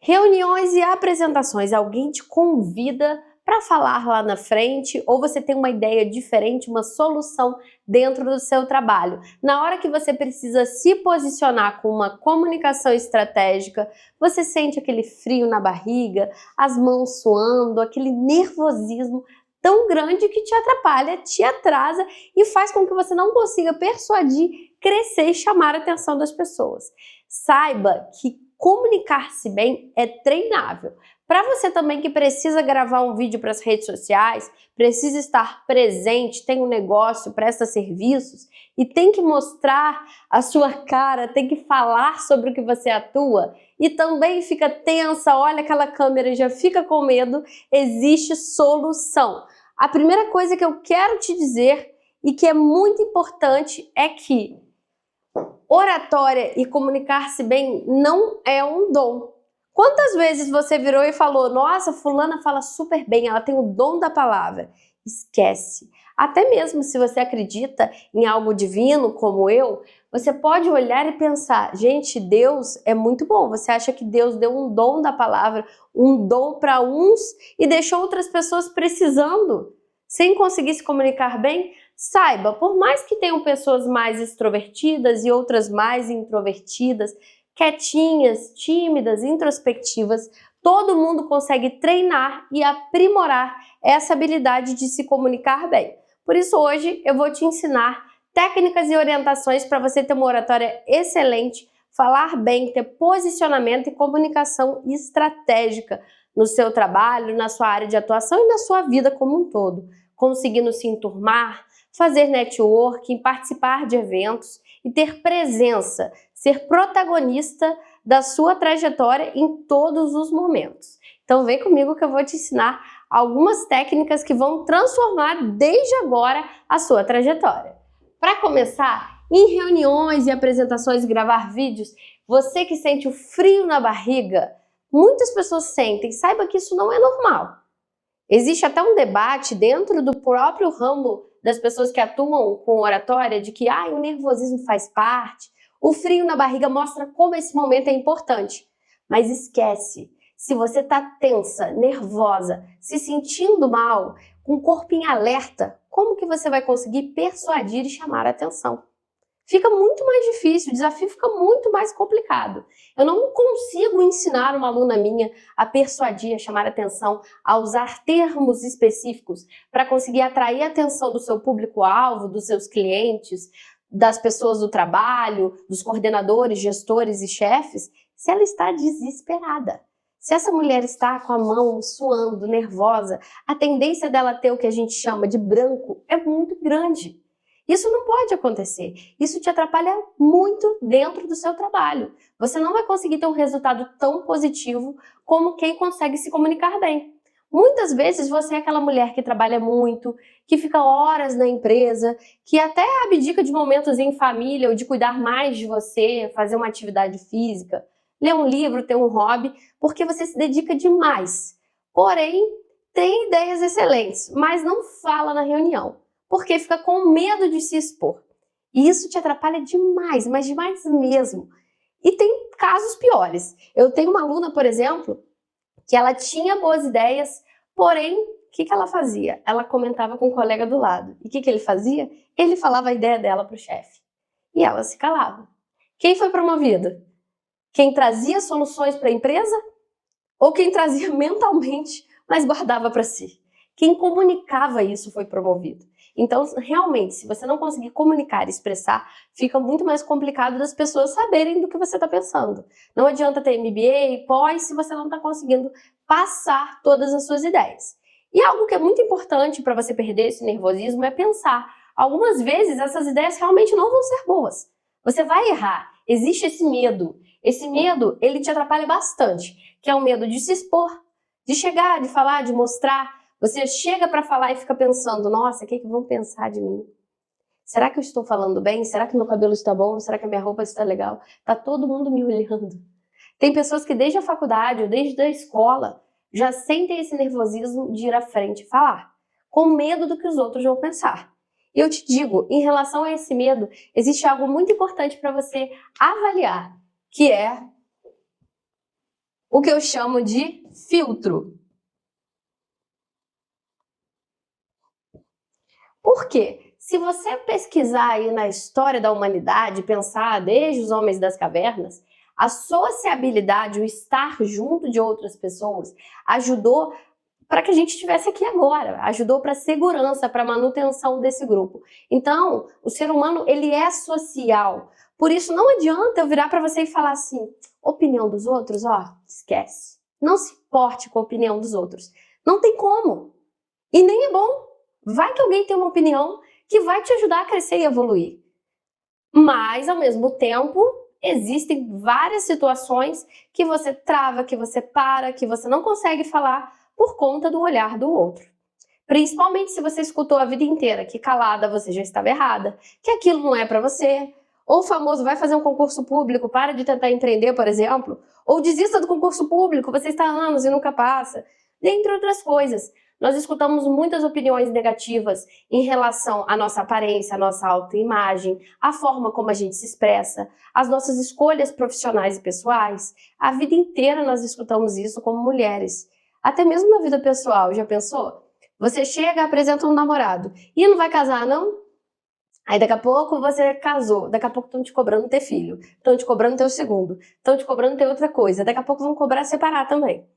Reuniões e apresentações, alguém te convida para falar lá na frente ou você tem uma ideia diferente, uma solução dentro do seu trabalho. Na hora que você precisa se posicionar com uma comunicação estratégica, você sente aquele frio na barriga, as mãos suando, aquele nervosismo tão grande que te atrapalha, te atrasa e faz com que você não consiga persuadir, crescer e chamar a atenção das pessoas. Saiba que comunicar-se bem é treinável. Para você também que precisa gravar um vídeo para as redes sociais, precisa estar presente, tem um negócio, presta serviços e tem que mostrar a sua cara, tem que falar sobre o que você atua e também fica tensa, olha aquela câmera e já fica com medo, existe solução. A primeira coisa que eu quero te dizer e que é muito importante é que oratória e comunicar-se bem não é um dom. Quantas vezes você virou e falou, nossa, fulana fala super bem, ela tem o dom da palavra. Esquece. Até mesmo se você acredita em algo divino como eu, você pode olhar e pensar, gente, Deus é muito bom. Você acha que Deus deu um dom da palavra, um dom para uns e deixou outras pessoas precisando, sem conseguir se comunicar bem? Saiba, por mais que tenham pessoas mais extrovertidas e outras mais introvertidas, quietinhas, tímidas, introspectivas, todo mundo consegue treinar e aprimorar essa habilidade de se comunicar bem. Por isso hoje eu vou te ensinar técnicas e orientações para você ter uma oratória excelente, falar bem, ter posicionamento e comunicação estratégica no seu trabalho, na sua área de atuação e na sua vida como um todo, conseguindo se enturmar, fazer networking, participar de eventos e ter presença, ser protagonista da sua trajetória em todos os momentos. Então vem comigo que eu vou te ensinar algumas técnicas que vão transformar desde agora a sua trajetória. Para começar, em reuniões e apresentações e gravar vídeos, você que sente o frio na barriga, muitas pessoas sentem, saiba que isso não é normal. Existe até um debate dentro do próprio ramo das pessoas que atuam com oratória de que o nervosismo faz parte, o frio na barriga mostra como esse momento é importante. Mas esquece, se você está tensa, nervosa, se sentindo mal, com o corpo em alerta, como que você vai conseguir persuadir e chamar a atenção? Fica muito mais difícil, o desafio fica muito mais complicado. Eu não consigo ensinar uma aluna minha a persuadir, a chamar atenção, a usar termos específicos para conseguir atrair a atenção do seu público-alvo, dos seus clientes, das pessoas do trabalho, dos coordenadores, gestores e chefes, se ela está desesperada. Se essa mulher está com a mão suando, nervosa, a tendência dela ter o que a gente chama de branco é muito grande. Isso não pode acontecer. Isso te atrapalha muito dentro do seu trabalho. Você não vai conseguir ter um resultado tão positivo como quem consegue se comunicar bem. Muitas vezes você é aquela mulher que trabalha muito, que fica horas na empresa, que até abdica de momentos em família ou de cuidar mais de você, fazer uma atividade física, ler um livro, ter um hobby, porque você se dedica demais. Porém, tem ideias excelentes, mas não fala na reunião, porque fica com medo de se expor. E isso te atrapalha demais, mas demais mesmo. E tem casos piores. Eu tenho uma aluna, por exemplo, que ela tinha boas ideias, porém, o que ela fazia? Ela comentava com o colega do lado. E o que ele fazia? Ele falava a ideia dela para o chefe. E ela se calava. Quem foi promovido? Quem trazia soluções para a empresa? Ou quem trazia mentalmente, mas guardava para si? Quem comunicava isso foi promovido. Então, realmente, se você não conseguir comunicar e expressar, fica muito mais complicado das pessoas saberem do que você está pensando. Não adianta ter MBA, pós, se você não está conseguindo passar todas as suas ideias. E algo que é muito importante para você perder esse nervosismo é pensar. Algumas vezes essas ideias realmente não vão ser boas. Você vai errar. Existe esse medo. Esse medo, ele te atrapalha bastante, que é o medo de se expor, de chegar, de falar, de mostrar. Você chega para falar e fica pensando, nossa, o que vão pensar de mim? Será que eu estou falando bem? Será que meu cabelo está bom? Será que a minha roupa está legal? Tá todo mundo me olhando. Tem pessoas que desde a faculdade ou desde a escola já sentem esse nervosismo de ir à frente e falar, com medo do que os outros vão pensar. E eu te digo, em relação a esse medo, existe algo muito importante para você avaliar, que é o que eu chamo de filtro. Por quê? Se você pesquisar aí na história da humanidade, pensar desde os homens das cavernas, a sociabilidade, o estar junto de outras pessoas, ajudou para que a gente estivesse aqui agora, ajudou para a segurança, para a manutenção desse grupo. Então, o ser humano, ele é social. Por isso, não adianta eu virar para você e falar assim, opinião dos outros, ó, esquece. Não se importe com a opinião dos outros. Não tem como. E nem é bom. Vai que alguém tem uma opinião que vai te ajudar a crescer e evoluir. Mas, ao mesmo tempo, existem várias situações que você trava, que você para, que você não consegue falar por conta do olhar do outro. Principalmente se você escutou a vida inteira que calada você já estava errada, que aquilo não é para você, ou o famoso vai fazer um concurso público, para de tentar empreender, por exemplo, ou desista do concurso público, você está há anos e nunca passa, dentre outras coisas. Nós escutamos muitas opiniões negativas em relação à nossa aparência, à nossa autoimagem, à forma como a gente se expressa, às nossas escolhas profissionais e pessoais. A vida inteira nós escutamos isso como mulheres. Até mesmo na vida pessoal, já pensou? Você chega, apresenta um namorado e não vai casar, não? Aí daqui a pouco você casou, daqui a pouco estão te cobrando ter filho, estão te cobrando ter o segundo, estão te cobrando ter outra coisa, daqui a pouco vão cobrar separar também.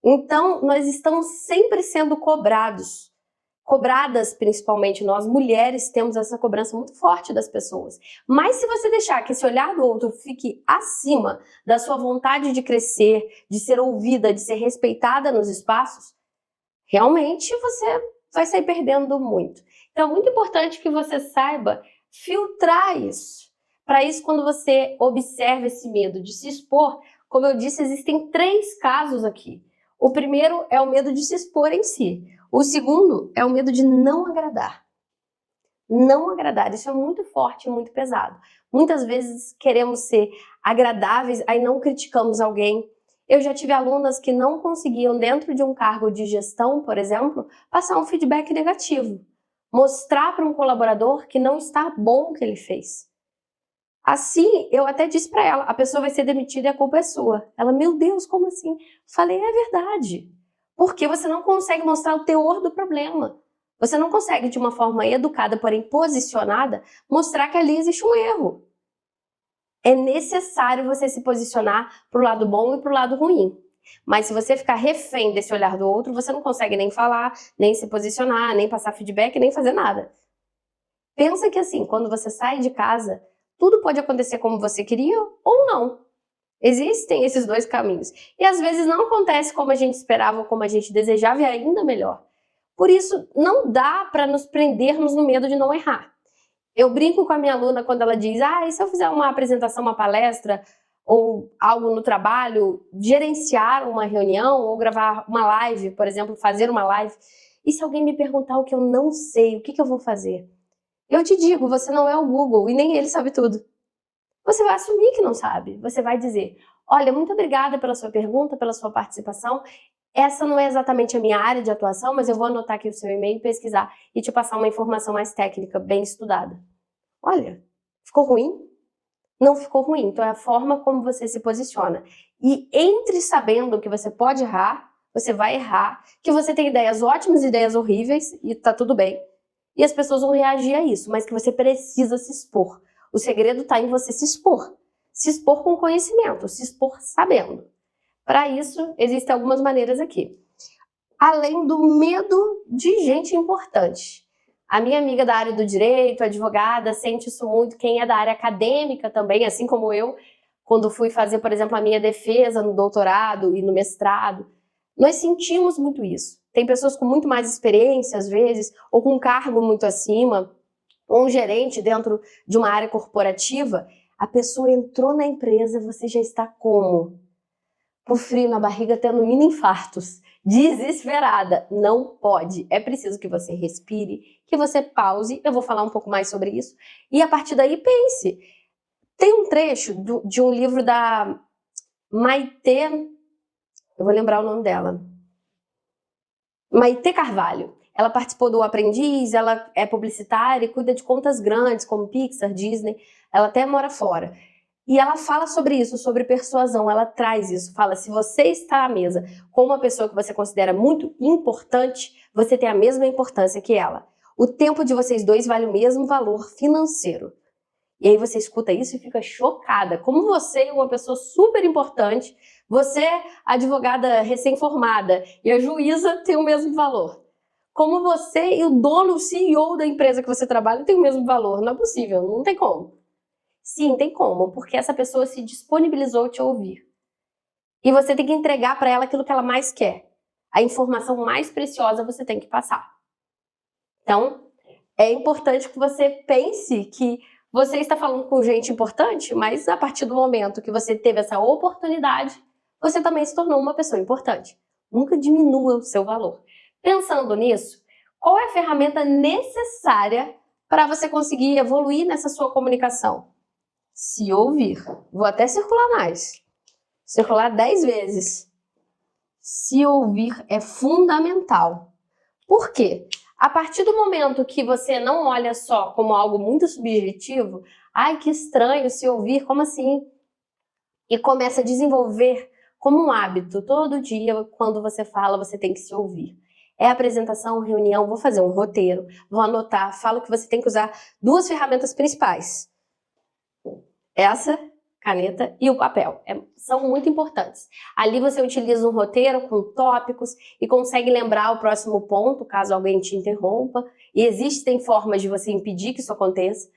Então, nós estamos sempre sendo cobrados. Cobradas, principalmente nós mulheres, temos essa cobrança muito forte das pessoas. Mas se você deixar que esse olhar do outro fique acima da sua vontade de crescer, de ser ouvida, de ser respeitada nos espaços, realmente você vai sair perdendo muito. Então, é muito importante que você saiba filtrar isso. Para isso, quando você observa esse medo de se expor, como eu disse, existem 3 casos aqui. O primeiro é o medo de se expor em si. O segundo é o medo de não agradar. Não agradar, isso é muito forte e muito pesado. Muitas vezes queremos ser agradáveis, aí não criticamos alguém. Eu já tive alunas que não conseguiam, dentro de um cargo de gestão, por exemplo, passar um feedback negativo. Mostrar para um colaborador que não está bom o que ele fez. Assim, eu até disse para ela, a pessoa vai ser demitida e a culpa é sua. Ela, meu Deus, como assim? Falei, é verdade. Porque você não consegue mostrar o teor do problema. Você não consegue, de uma forma educada, porém posicionada, mostrar que ali existe um erro. É necessário você se posicionar para o lado bom e para o lado ruim. Mas se você ficar refém desse olhar do outro, você não consegue nem falar, nem se posicionar, nem passar feedback, nem fazer nada. Pensa que assim, quando você sai de casa, tudo pode acontecer como você queria ou não. Existem esses 2 caminhos. E às vezes não acontece como a gente esperava ou como a gente desejava e ainda melhor. Por isso, não dá para nos prendermos no medo de não errar. Eu brinco com a minha aluna quando ela diz, e se eu fizer uma apresentação, uma palestra ou algo no trabalho, gerenciar uma reunião ou gravar uma live, por exemplo, fazer uma live, e se alguém me perguntar o que eu não sei, o que eu vou fazer? Eu te digo, você não é o Google e nem ele sabe tudo. Você vai assumir que não sabe. Você vai dizer, olha, muito obrigada pela sua pergunta, pela sua participação. Essa não é exatamente a minha área de atuação, mas eu vou anotar aqui o seu e-mail, pesquisar e te passar uma informação mais técnica, bem estudada. Olha, ficou ruim? Não ficou ruim. Então é a forma como você se posiciona. E entre sabendo que você pode errar, você vai errar, que você tem ideias ótimas e ideias horríveis, e tá tudo bem. E as pessoas vão reagir a isso, mas que você precisa se expor. O segredo está em você se expor. Se expor com conhecimento, se expor sabendo. Para isso, existem algumas maneiras aqui. Além do medo de gente importante. A minha amiga da área do direito, advogada, sente isso muito. Quem é da área acadêmica também, assim como eu, quando fui fazer, por exemplo, a minha defesa no doutorado e no mestrado, nós sentimos muito isso. Tem pessoas com muito mais experiência, às vezes, ou com um cargo muito acima, ou um gerente dentro de uma área corporativa. A pessoa entrou na empresa, você já está como? Com frio na barriga, tendo mini infartos. Desesperada. Não pode. É preciso que você respire, que você pause. Eu vou falar um pouco mais sobre isso. E a partir daí, pense. Tem um trecho de um livro da Maite... Eu vou lembrar o nome dela. Maite Carvalho. Ela participou do Aprendiz, ela é publicitária e cuida de contas grandes, como Pixar, Disney. Ela até mora fora. E ela fala sobre isso, sobre persuasão, ela traz isso, fala, se você está à mesa com uma pessoa que você considera muito importante, você tem a mesma importância que ela. O tempo de vocês dois vale o mesmo valor financeiro. E aí você escuta isso e fica chocada. Como você é uma pessoa super importante, você, advogada recém-formada, e a juíza tem o mesmo valor. Como você e o dono, o CEO da empresa que você trabalha tem o mesmo valor. Não é possível, não tem como. Sim, tem como, porque essa pessoa se disponibilizou a te ouvir. E você tem que entregar para ela aquilo que ela mais quer. A informação mais preciosa você tem que passar. Então, é importante que você pense que você está falando com gente importante, mas a partir do momento que você teve essa oportunidade, você também se tornou uma pessoa importante. Nunca diminua o seu valor. Pensando nisso, qual é a ferramenta necessária para você conseguir evoluir nessa sua comunicação? Se ouvir. Vou até circular mais. Circular 10 vezes. Se ouvir é fundamental. Por quê? A partir do momento que você não olha só como algo muito subjetivo, ai, que estranho se ouvir, como assim? E começa a desenvolver como um hábito. Todo dia, quando você fala, você tem que se ouvir. É apresentação, reunião, vou fazer um roteiro, vou anotar, falo que você tem que usar 2 ferramentas principais. Essa caneta e o papel. São muito importantes. Ali você utiliza um roteiro com tópicos e consegue lembrar o próximo ponto, caso alguém te interrompa. E existem formas de você impedir que isso aconteça.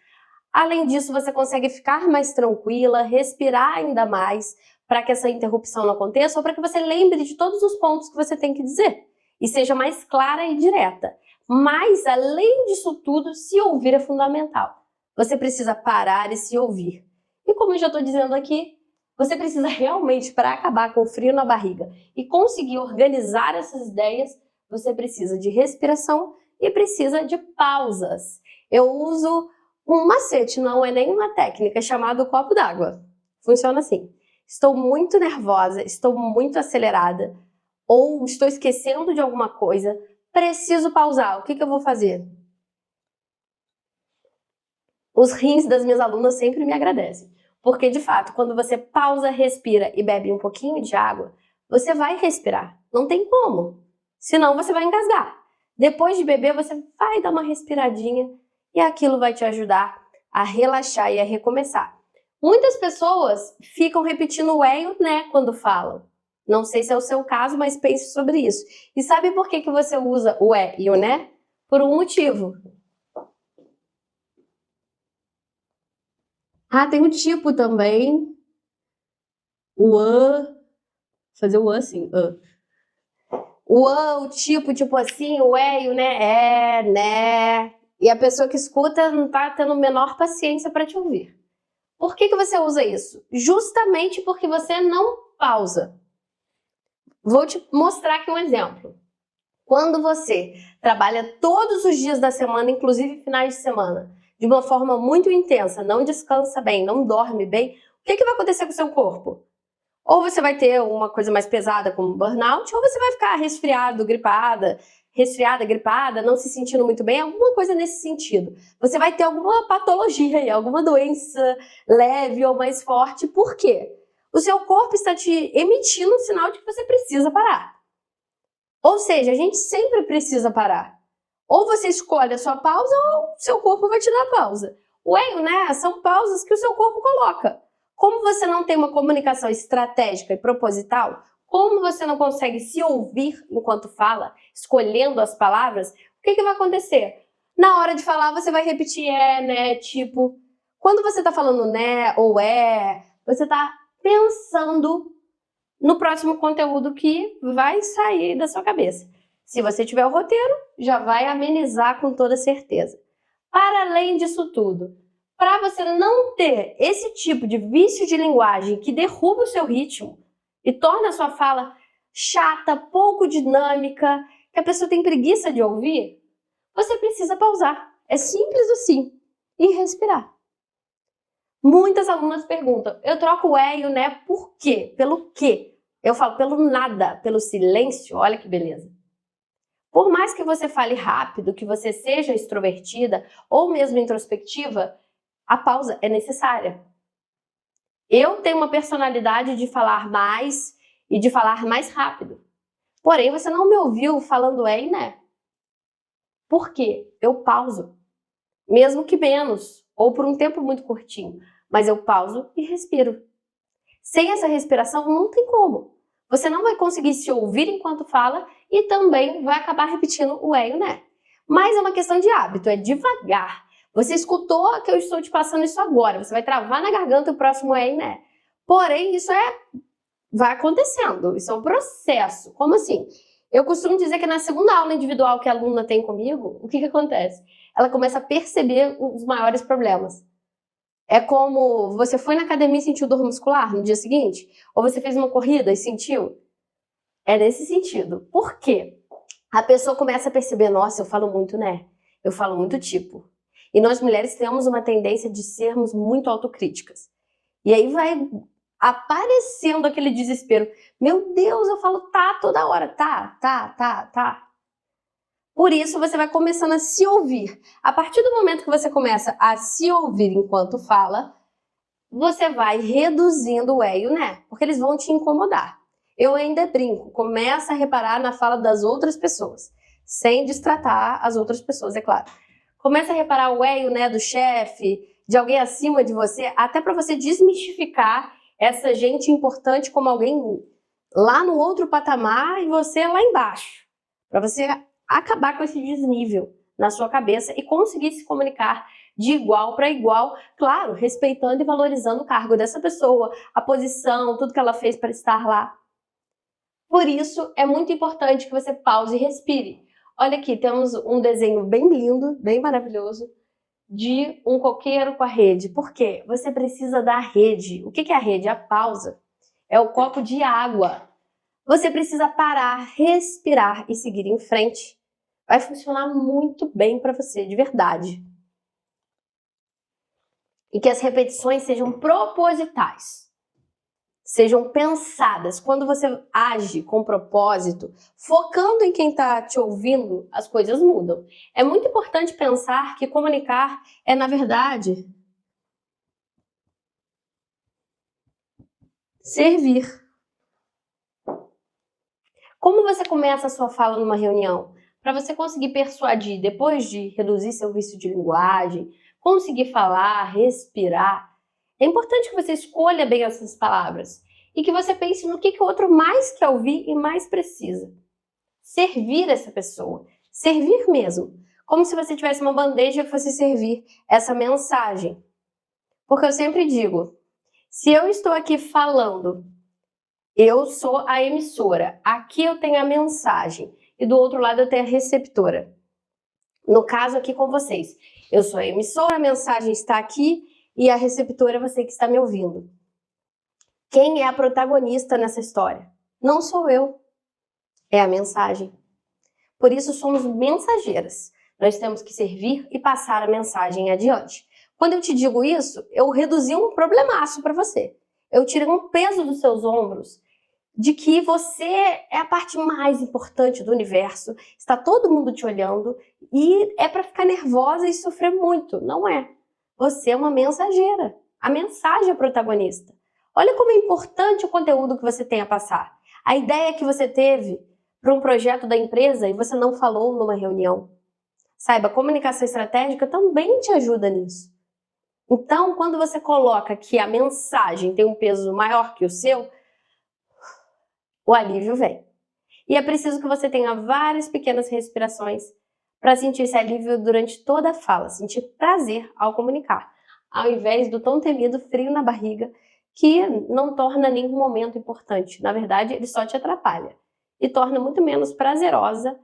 Além disso, você consegue ficar mais tranquila, respirar ainda mais para que essa interrupção não aconteça ou para que você lembre de todos os pontos que você tem que dizer e seja mais clara e direta. Mas, além disso tudo, se ouvir é fundamental. Você precisa parar e se ouvir. E como eu já estou dizendo aqui, você precisa realmente, para acabar com o frio na barriga e conseguir organizar essas ideias, você precisa de respiração e precisa de pausas. Eu uso um macete, não é nenhuma técnica, chamado copo d'água. Funciona assim. Estou muito nervosa, estou muito acelerada ou estou esquecendo de alguma coisa, preciso pausar. O que eu vou fazer? Os rins das minhas alunas sempre me agradecem. Porque, de fato, quando você pausa, respira e bebe um pouquinho de água, você vai respirar. Não tem como. Senão você vai engasgar. Depois de beber, você vai dar uma respiradinha e aquilo vai te ajudar a relaxar e a recomeçar. Muitas pessoas ficam repetindo o é e o né quando falam. Não sei se é o seu caso, mas pense sobre isso. E sabe por que você usa o é e o né? Por um motivo. Ah, tem um tipo também. O fazer o assim, o tipo assim, o e o né, né. E a pessoa que escuta não tá tendo menor paciência para te ouvir. Por que você usa isso? Justamente porque você não pausa. Vou te mostrar aqui um exemplo. Quando você trabalha todos os dias da semana, inclusive finais de semana, de uma forma muito intensa, não descansa bem, não dorme bem, o que vai acontecer com o seu corpo? Ou você vai ter uma coisa mais pesada como burnout, ou você vai ficar resfriado, gripada, não se sentindo muito bem, alguma coisa nesse sentido. Você vai ter alguma patologia aí, alguma doença leve ou mais forte. Por quê? O seu corpo está te emitindo um sinal de que você precisa parar. Ou seja, a gente sempre precisa parar. Ou você escolhe a sua pausa, ou o seu corpo vai te dar pausa. O e o né são pausas que o seu corpo coloca. Como você não tem uma comunicação estratégica e proposital, como você não consegue se ouvir enquanto fala, escolhendo as palavras, o que vai acontecer? Na hora de falar, você vai repetir é, né, tipo. Quando você está falando né ou você está pensando no próximo conteúdo que vai sair da sua cabeça. Se você tiver o roteiro, já vai amenizar com toda certeza. Para além disso tudo, para você não ter esse tipo de vício de linguagem que derruba o seu ritmo e torna a sua fala chata, pouco dinâmica, que a pessoa tem preguiça de ouvir, você precisa pausar. É simples assim. E respirar. Muitas alunas perguntam, eu troco o é e o né por quê? Pelo quê? Eu falo pelo nada, pelo silêncio, olha que beleza. Por mais que você fale rápido, que você seja extrovertida ou mesmo introspectiva, a pausa é necessária. Eu tenho uma personalidade de falar mais e de falar mais rápido. Porém, você não me ouviu falando é e né. Por quê? Eu pauso. Mesmo que menos, ou por um tempo muito curtinho. Mas eu pauso e respiro. Sem essa respiração, não tem como. Você não vai conseguir se ouvir enquanto fala e também vai acabar repetindo o é e o né. Mas é uma questão de hábito, é devagar. Você escutou que eu estou te passando isso agora, você vai travar na garganta o próximo é e né. Porém, vai acontecendo, isso é um processo. Como assim? Eu costumo dizer que na segunda aula individual que a aluna tem comigo, o que acontece? Ela começa a perceber os maiores problemas. É como você foi na academia e sentiu dor muscular no dia seguinte? Ou você fez uma corrida e sentiu? É nesse sentido. Por quê? A pessoa começa a perceber, nossa, eu falo muito né? Eu falo muito tipo. E nós mulheres temos uma tendência de sermos muito autocríticas. E aí vai aparecendo aquele desespero. Meu Deus, eu falo tá toda hora. Tá. Por isso você vai começando a se ouvir. A partir do momento que você começa a se ouvir enquanto fala, você vai reduzindo o é e o né, porque eles vão te incomodar. Eu ainda brinco, começa a reparar na fala das outras pessoas, sem destratar as outras pessoas, é claro. Começa a reparar o é e o né do chefe, de alguém acima de você, até para você desmistificar essa gente importante como alguém lá no outro patamar e você lá embaixo. Para você acabar com esse desnível na sua cabeça e conseguir se comunicar de igual para igual, claro, respeitando e valorizando o cargo dessa pessoa, a posição, tudo que ela fez para estar lá. Por isso, é muito importante que você pause e respire. Olha aqui, temos um desenho bem lindo, bem maravilhoso, de um coqueiro com a rede. Por quê? Você precisa da rede. O que é a rede? A pausa. É o copo de água. Você precisa parar, respirar e seguir em frente. Vai funcionar muito bem para você, de verdade. E que as repetições sejam propositais, sejam pensadas. Quando você age com propósito, focando em quem está te ouvindo, as coisas mudam. É muito importante pensar que comunicar é, na verdade, servir. Como você começa a sua fala numa reunião? Para você conseguir persuadir, depois de reduzir seu vício de linguagem, conseguir falar, respirar, é importante que você escolha bem essas palavras e que você pense no que o outro mais quer ouvir e mais precisa. Servir essa pessoa, servir mesmo, como se você tivesse uma bandeja que fosse servir essa mensagem. Porque eu sempre digo, se eu estou aqui falando, eu sou a emissora, aqui eu tenho a mensagem e do outro lado eu tenho a receptora. No caso aqui com vocês, eu sou a emissora, a mensagem está aqui e a receptora é você que está me ouvindo. Quem é a protagonista nessa história? Não sou eu, é a mensagem. Por isso somos mensageiras. Nós temos que servir e passar a mensagem adiante. Quando eu te digo isso, eu reduzi um problemaço para você. Eu tirei um peso dos seus ombros de que você é a parte mais importante do universo, está todo mundo te olhando e é para ficar nervosa e sofrer muito. Não é. Você é uma mensageira. A mensagem é protagonista. Olha como é importante o conteúdo que você tem a passar. A ideia que você teve para um projeto da empresa e você não falou numa reunião. Saiba, a comunicação estratégica também te ajuda nisso. Então, quando você coloca que a mensagem tem um peso maior que o seu, o alívio vem. E é preciso que você tenha várias pequenas respirações para sentir esse alívio durante toda a fala, sentir prazer ao comunicar, ao invés do tão temido frio na barriga, que não torna nenhum momento importante. Na verdade, ele só te atrapalha e torna muito menos prazerosa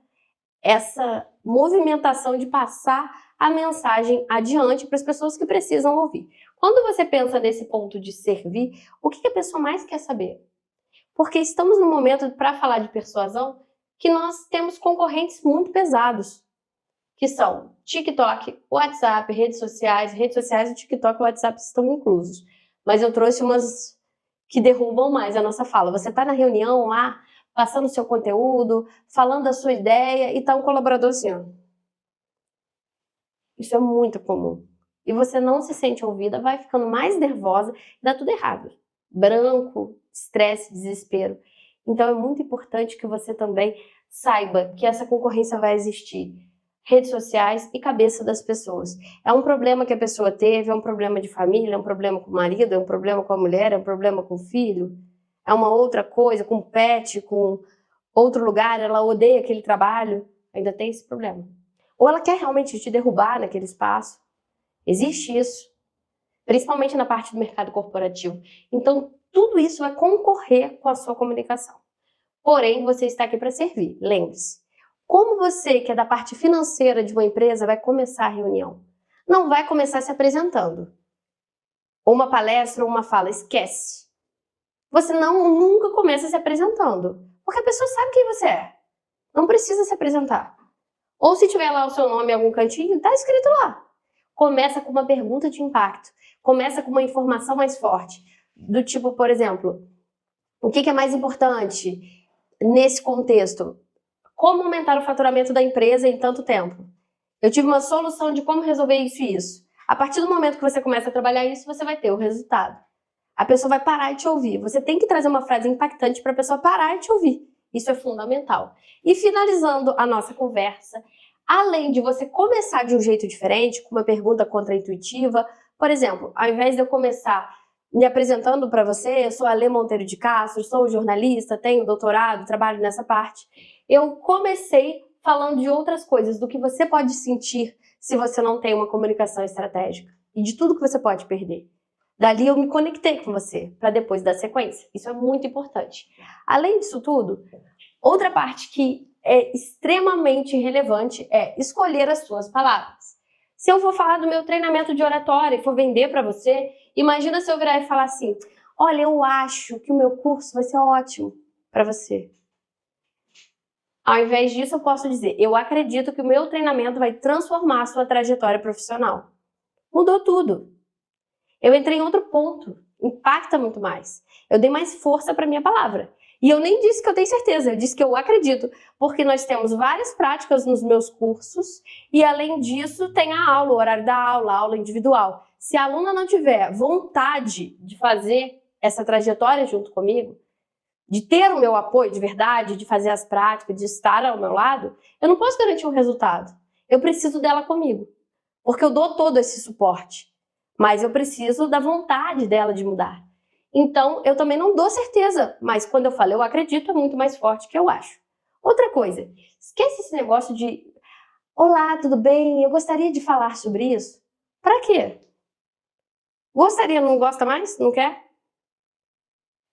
essa movimentação de passar a mensagem adiante para as pessoas que precisam ouvir. Quando você pensa nesse ponto de servir, o que a pessoa mais quer saber? Porque estamos num momento, para falar de persuasão, que nós temos concorrentes muito pesados, que são TikTok, WhatsApp, redes sociais, o TikTok e o WhatsApp estão inclusos. Mas eu trouxe umas que derrubam mais a nossa fala. Você está na reunião lá, passando o seu conteúdo, falando a sua ideia e está um colaborador assim, ó. Isso é muito comum. e você não se sente ouvida, vai ficando mais nervosa, dá tudo errado. Branco, estresse, desespero. Então é muito importante que você também saiba que essa concorrência vai existir. Redes sociais e cabeça das pessoas. É um problema que a pessoa teve, é um problema de família, é um problema com o marido, é um problema com a mulher, é um problema com o filho, é uma outra coisa, com o pet, com outro lugar, ela odeia aquele trabalho, ainda tem esse problema. Ou ela quer realmente te derrubar naquele espaço. Existe isso, principalmente na parte do mercado corporativo. Então, tudo isso vai concorrer com a sua comunicação. Porém, você está aqui para servir, lembre-se. Como você, que é da parte financeira de uma empresa, vai começar a reunião? Não vai começar se apresentando. Ou uma palestra ou uma fala, esquece. Você nunca começa se apresentando, porque a pessoa sabe quem você é. Não precisa se apresentar. Ou se tiver lá o seu nome em algum cantinho, está escrito lá. Começa com uma pergunta de impacto. Começa com uma informação mais forte. Do tipo, por exemplo, o que é mais importante nesse contexto? Como aumentar o faturamento da empresa em tanto tempo? Eu tive uma solução de como resolver isso e isso. A partir do momento que você começa a trabalhar isso, você vai ter o resultado. A pessoa vai parar de te ouvir. Você tem que trazer uma frase impactante para a pessoa parar de te ouvir. Isso é fundamental. E finalizando a nossa conversa, além de você começar de um jeito diferente, com uma pergunta contraintuitiva, por exemplo, ao invés de eu começar me apresentando para você, eu sou a Lê Monteiro de Castro, sou jornalista, tenho doutorado, trabalho nessa parte, eu comecei falando de outras coisas, do que você pode sentir se você não tem uma comunicação estratégica e de tudo que você pode perder. Dali eu me conectei com você, para depois dar sequência. Isso é muito importante. Além disso tudo, outra parte que é extremamente relevante é escolher as suas palavras. Se eu for falar do meu treinamento de oratória e for vender para você, imagina se eu virar e falar assim, olha, eu acho que o meu curso vai ser ótimo para você. Ao invés disso, eu posso dizer, eu acredito que o meu treinamento vai transformar a sua trajetória profissional. Mudou tudo. Eu entrei em outro ponto, impacta muito mais. Eu dei mais força para minha palavra. E eu nem disse que eu tenho certeza, eu disse que eu acredito, porque nós temos várias práticas nos meus cursos e, além disso, tem a aula, o horário da aula, a aula individual. Se a aluna não tiver vontade de fazer essa trajetória junto comigo, de ter o meu apoio de verdade, de fazer as práticas, de estar ao meu lado, eu não posso garantir um resultado. Eu preciso dela comigo, porque eu dou todo esse suporte. Mas eu preciso da vontade dela de mudar. Então, eu também não dou certeza, mas quando eu falo eu acredito, é muito mais forte que eu acho. Outra coisa, esquece esse negócio de olá, tudo bem? Eu gostaria de falar sobre isso. Pra quê? Gostaria, não gosta mais? Não quer?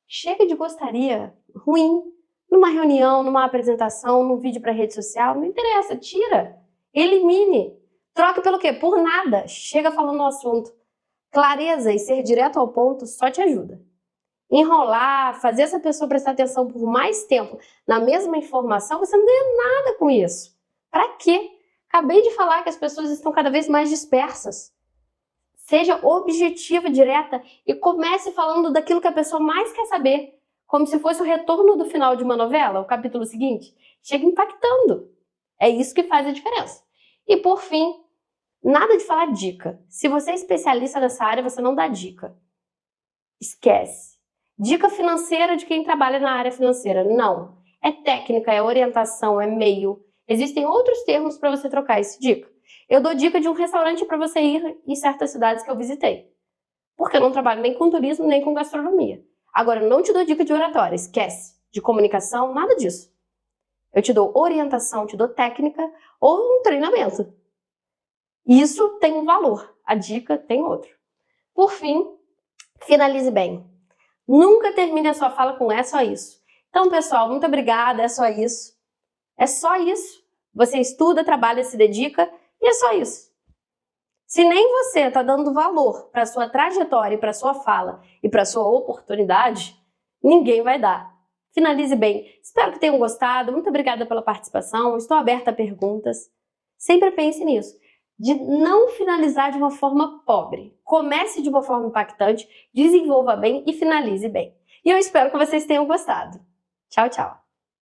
Chega de gostaria ruim. Numa reunião, numa apresentação, num vídeo para rede social, não interessa, tira. Elimine. Troque pelo quê? Por nada. Chega falando no assunto. Clareza e ser direto ao ponto só te ajuda. Enrolar, fazer essa pessoa prestar atenção por mais tempo na mesma informação, você não ganha nada com isso. Pra quê? Acabei de falar que as pessoas estão cada vez mais dispersas. Seja objetiva, direta e comece falando daquilo que a pessoa mais quer saber, como se fosse o retorno do final de uma novela, o capítulo seguinte. Chega impactando. É isso que faz a diferença. E por fim, nada de falar dica. Se você é especialista nessa área, você não dá dica. Esquece. Dica financeira de quem trabalha na área financeira. Não. É técnica, é orientação, é meio. Existem outros termos para você trocar esse dica. Eu dou dica de um restaurante para você ir em certas cidades que eu visitei. Porque eu não trabalho nem com turismo, nem com gastronomia. Agora, eu não te dou dica de oratória, esquece. De comunicação, nada disso. Eu te dou orientação, te dou técnica ou um treinamento. Isso tem um valor, a dica tem outro. Por fim, finalize bem. Nunca termine a sua fala com é só isso. Então, pessoal, muito obrigada, é só isso. É só isso. Você estuda, trabalha, se dedica e é só isso. Se nem você está dando valor para a sua trajetória, para a sua fala e para a sua oportunidade, ninguém vai dar. Finalize bem. Espero que tenham gostado. Muito obrigada pela participação. Estou aberta a perguntas. Sempre pense nisso. De não finalizar de uma forma pobre. Comece de uma forma impactante, desenvolva bem e finalize bem. E eu espero que vocês tenham gostado. Tchau, tchau!